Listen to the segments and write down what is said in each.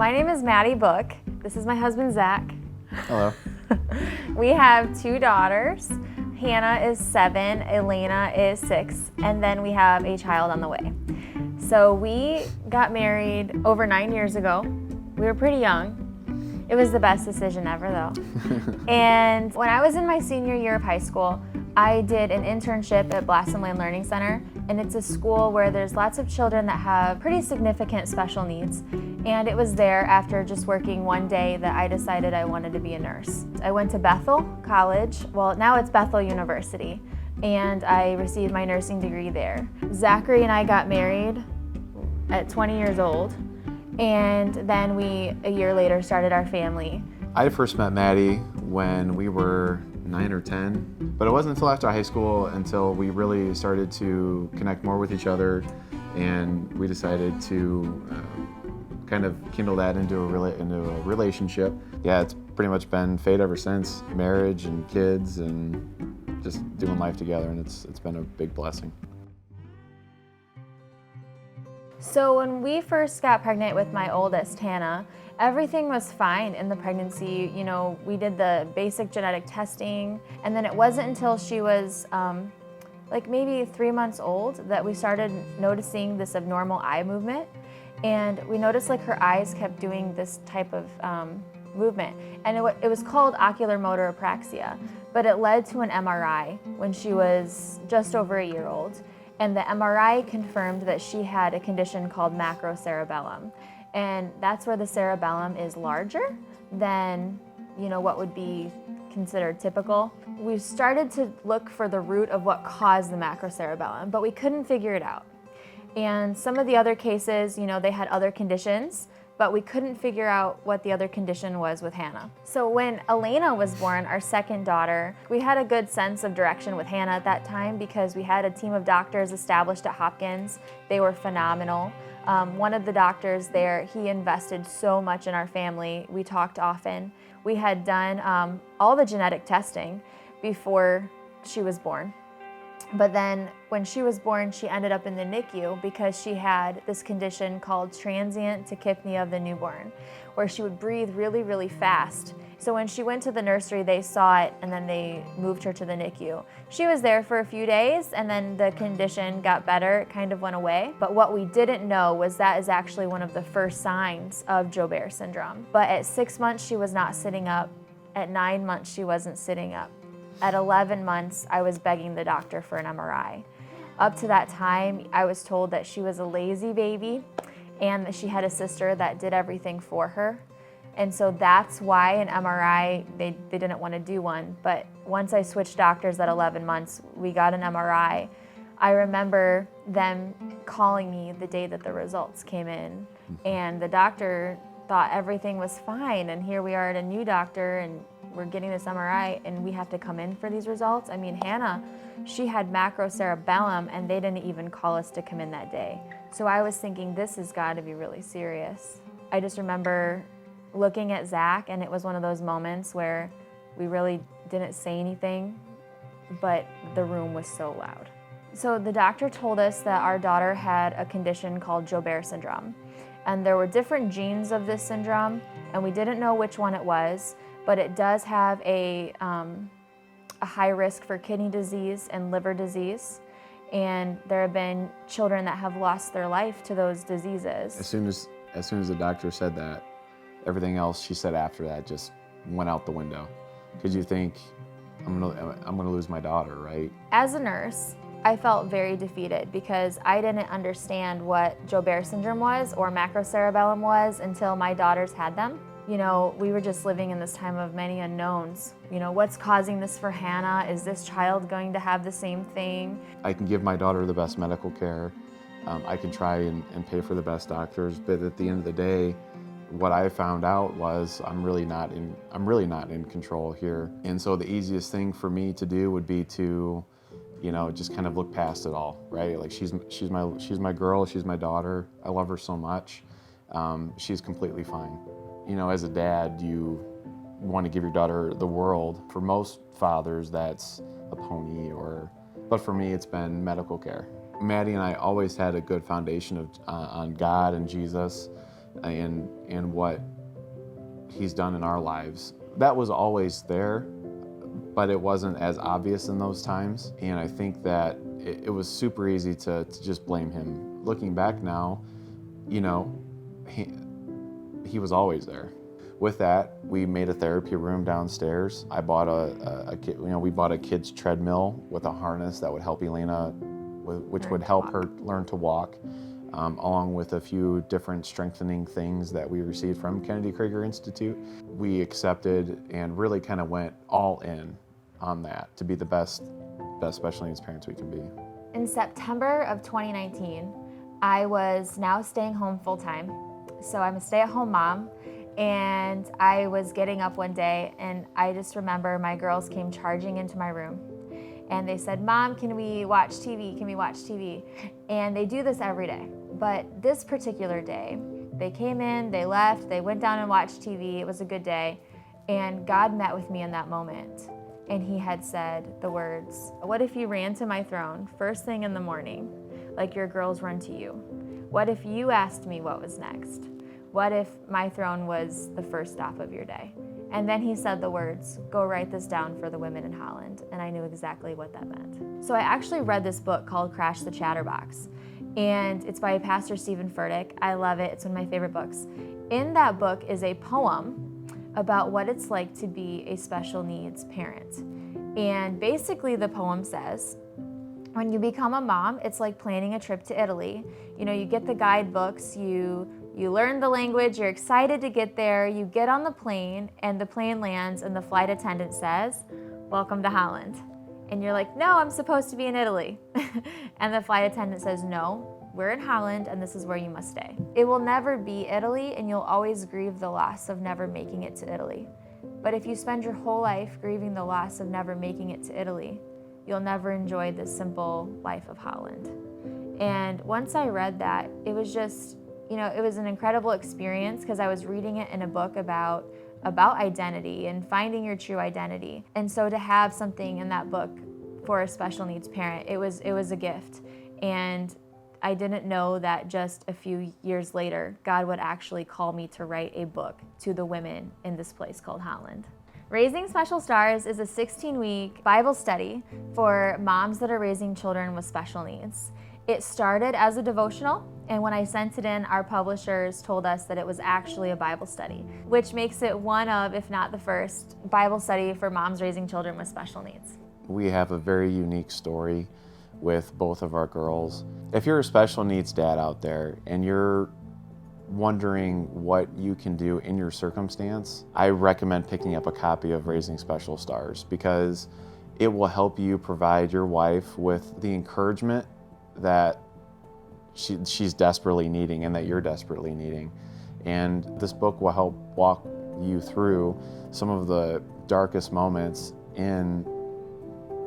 my name is Mattie Book. This is my husband, Zach. Hello. We have 2 daughters. Hannah is 7, Elena is 6, and then we have a child on the way. So we got married over 9 years ago. We were pretty young. It was the best decision ever though. And when I was in my senior year of high school, I did an internship at Blossom Land Learning Center, and it's a school where there's lots of children that have pretty significant special needs. And it was there after just working one day that I decided I wanted to be a nurse. I went to Bethel College, well now it's Bethel University, and I received my nursing degree there. Zachary and I got married at 20 years old, and then we, a year later, started our family. I first met Mattie when we were 9 or 10, but it wasn't until after high school until we really started to connect more with each other, and we decided to kind of kindle that into a relationship. Yeah, it's pretty much been fate ever since. Marriage and kids and just doing life together, and it's been a big blessing. So when we first got pregnant with my oldest, Hannah, everything was fine in the pregnancy. You know, we did the basic genetic testing, and then it wasn't until she was like maybe 3 months old that we started noticing this abnormal eye movement. And we noticed like her eyes kept doing this type of movement. And it was called ocular motor apraxia, but it led to an MRI when she was just over a year old. And the MRI confirmed that she had a condition called macrocerebellum. And that's where the cerebellum is larger than, you know, what would be considered typical. We started to look for the root of what caused the macrocerebellum, but we couldn't figure it out. And some of the other cases, you know, they had other conditions, but we couldn't figure out what the other condition was with Hannah. So when Elena was born, our second daughter, we had a good sense of direction with Hannah at that time because we had a team of doctors established at Hopkins. They were phenomenal. One of the doctors there, he invested so much in our family. We talked often. We had done all the genetic testing before she was born. But then when she was born, she ended up in the NICU because she had this condition called transient tachypnea of the newborn, where she would breathe really, really fast. So when she went to the nursery, they saw it and then they moved her to the NICU. She was there for a few days and then the condition got better, it kind of went away. But what we didn't know was that is actually one of the first signs of Joubert syndrome. But at 6 months, she was not sitting up. At 9 months, she wasn't sitting up. At 11 months, I was begging the doctor for an MRI. Up to that time, I was told that she was a lazy baby and that she had a sister that did everything for her. And so that's why an MRI, they didn't want to do one. But once I switched doctors at 11 months, we got an MRI. I remember them calling me the day that the results came in. And the doctor thought everything was fine. And here we are at a new doctor and we're getting this MRI and we have to come in for these results. I mean, Hannah, she had macrocerebellum and they didn't even call us to come in that day. So I was thinking, this has got to be really serious. I just remember looking at Zach and it was one of those moments where we really didn't say anything, but the room was so loud. So the doctor told us that our daughter had a condition called Joubert syndrome. And there were different genes of this syndrome and we didn't know which one it was, but it does have a high risk for kidney disease and liver disease. And there have been children that have lost their life to those diseases. As soon as the doctor said that, everything else she said after that just went out the window. Because you think, I'm gonna lose my daughter, right? As a nurse, I felt very defeated because I didn't understand what Joubert syndrome was or macrocerebellum was until my daughters had them. You know, we were just living in this time of many unknowns. You know, what's causing this for Hannah? Is this child going to have the same thing? I can give my daughter the best medical care. I can try and pay for the best doctors, but at the end of the day, what I found out was I'm really not in control here. And so the easiest thing for me to do would be to, you know, just kind of look past it all, right? Like she's my girl, she's my daughter. I love her so much. She's completely fine. You know, as a dad, you want to give your daughter the world. For most fathers, that's a pony, but for me, it's been medical care. Mattie and I always had a good foundation on God and Jesus. and what he's done in our lives. That was always there, but it wasn't as obvious in those times. And I think that it was super easy to just blame him. Looking back now, you know, he was always there. With that, we made a therapy room downstairs. I bought we bought a kid's treadmill with a harness that would help Elena, which would help her learn to walk, along with a few different strengthening things that we received from Kennedy Krieger Institute. We accepted and really kind of went all in on that to be the best special needs parents we can be. In September of 2019, I was now staying home full time. So I'm a stay-at-home mom, and I was getting up one day, and I just remember my girls came charging into my room, and they said, "Mom, can we watch TV? Can we watch TV?" And they do this every day. But this particular day, they came in, they left, they went down and watched TV. It was a good day. And God met with me in that moment. And he had said the words, "What if you ran to my throne first thing in the morning, like your girls run to you? What if you asked me what was next? What if my throne was the first stop of your day?" And then he said the words, "Go write this down for the women in Holland." And I knew exactly what that meant. So I actually read this book called Crash the Chatterbox. And it's by Pastor Stephen Furtick. I love it. It's one of my favorite books. In that book is a poem about what it's like to be a special needs parent. And basically the poem says, when you become a mom, it's like planning a trip to Italy. You know, you get the guidebooks, you learn the language, you're excited to get there, you get on the plane, and the plane lands, and the flight attendant says, "Welcome to Holland." And you're like, "No, I'm supposed to be in Italy." And the flight attendant says, "No, we're in Holland, and this is where you must stay." It will never be Italy, and you'll always grieve the loss of never making it to Italy. But if you spend your whole life grieving the loss of never making it to Italy, you'll never enjoy the simple life of Holland. And once I read that, it was just, it was an incredible experience because I was reading it in a book about identity and finding your true identity. And so to have something in that book for a special needs parent, it was a gift. And I didn't know that just a few years later, God would actually call me to write a book to the women in this place called Holland. Raising Special Stars is a 16-week Bible study for moms that are raising children with special needs. It started as a devotional, and when I sent it in, our publishers told us that it was actually a Bible study, which makes it one of, if not the first, Bible study for moms raising children with special needs. We have a very unique story with both of our girls. If you're a special needs dad out there and you're wondering what you can do in your circumstance, I recommend picking up a copy of Raising Special Stars because it will help you provide your wife with the encouragement that she's desperately needing and that you're desperately needing. And this book will help walk you through some of the darkest moments in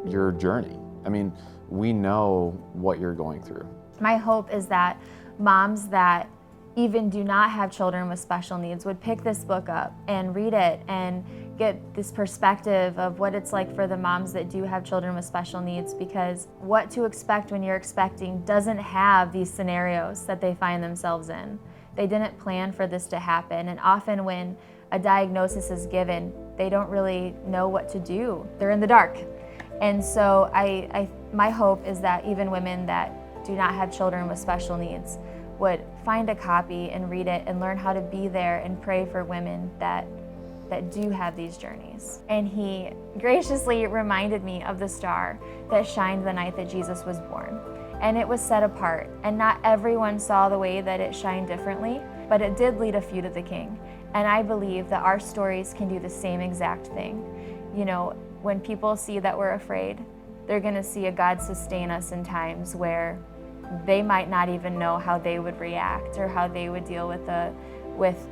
your journey. I mean, we know what you're going through. My hope is that moms that even do not have children with special needs would pick this book up and read it and get this perspective of what it's like for the moms that do have children with special needs, because what to expect when you're expecting doesn't have these scenarios that they find themselves in. They didn't plan for this to happen, and often when a diagnosis is given, they don't really know what to do. They're in the dark. And so my hope is that even women that do not have children with special needs would find a copy and read it and learn how to be there and pray for women that do have these journeys. And he graciously reminded me of the star that shined the night that Jesus was born. And it was set apart, and not everyone saw the way that it shined differently, but it did lead a few to the King. And I believe that our stories can do the same exact thing. You know, when people see that we're afraid, they're gonna see a God sustain us in times where they might not even know how they would react or how they would deal with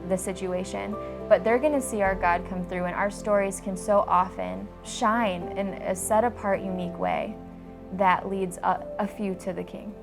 the situation. But they're gonna see our God come through, and our stories can so often shine in a set apart, unique way that leads a few to the King.